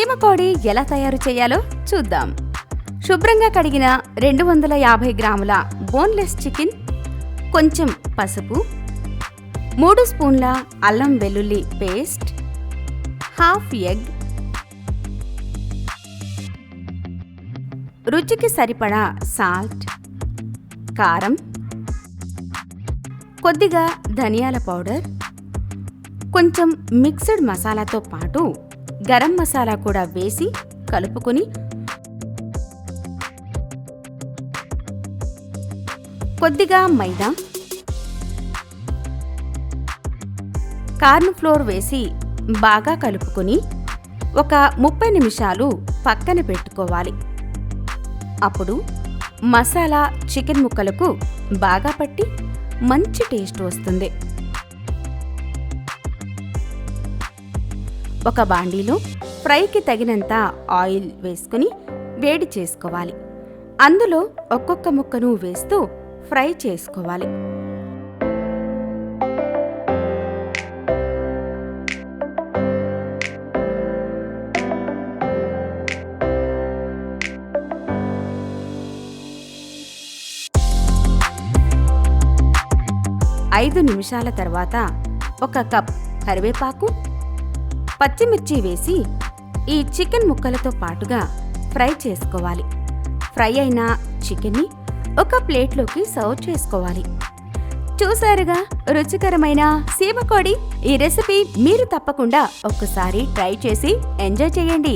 సీమ కోడి ఎలా తయారు చేయాలో చూద్దాం. శుభ్రంగా కడిగిన 250 గ్రాముల బోన్లెస్ చికెన్, కొంచెం పసుపు, 3 స్పూన్ల అల్లం వెల్లుల్లి పేస్ట్, హాఫ్ ఎగ్, రుచికి సరిపడా సాల్ట్, కారం, కొద్దిగా ధనియాల పౌడర్, కొంచెం మిక్స్డ్ మసాలాతో పాటు గరం మసాలా కూడా వేసి కలుపుకొని కొద్దిగా మైదా, కార్న్ ఫ్లోర్ వేసి బాగా కలుపుకొని ఒక 30 నిమిషాలు పక్కన పెట్టుకోవాలి. అప్పుడు మసాలా చికెన్ ముక్కలకు బాగా పట్టి మంచి టేస్ట్ వస్తుంది. ఒక బాండీలో ఫ్రైకి తగినంత ఆయిల్ వేసుకుని వేడి చేసుకోవాలి. అందులో ఒక్కొక్క ముక్కను వేస్తూ ఫ్రై చేసుకోవాలి. ఐదు నిమిషాల తర్వాత ఒక కప్ కరివేపాకు, పచ్చిమిర్చి వేసి ఈ చికెన్ ముక్కలతో పాటుగా ఫ్రై చేసుకోవాలి. ఫ్రై అయిన చికెన్ని ఒక ప్లేట్లోకి సర్వ్ చేసుకోవాలి. చూసారుగా రుచికరమైన సీమ కోడి. ఈ రెసిపీ మీరు తప్పకుండా ఒక్కసారి ట్రై చేసి ఎంజాయ్ చేయండి.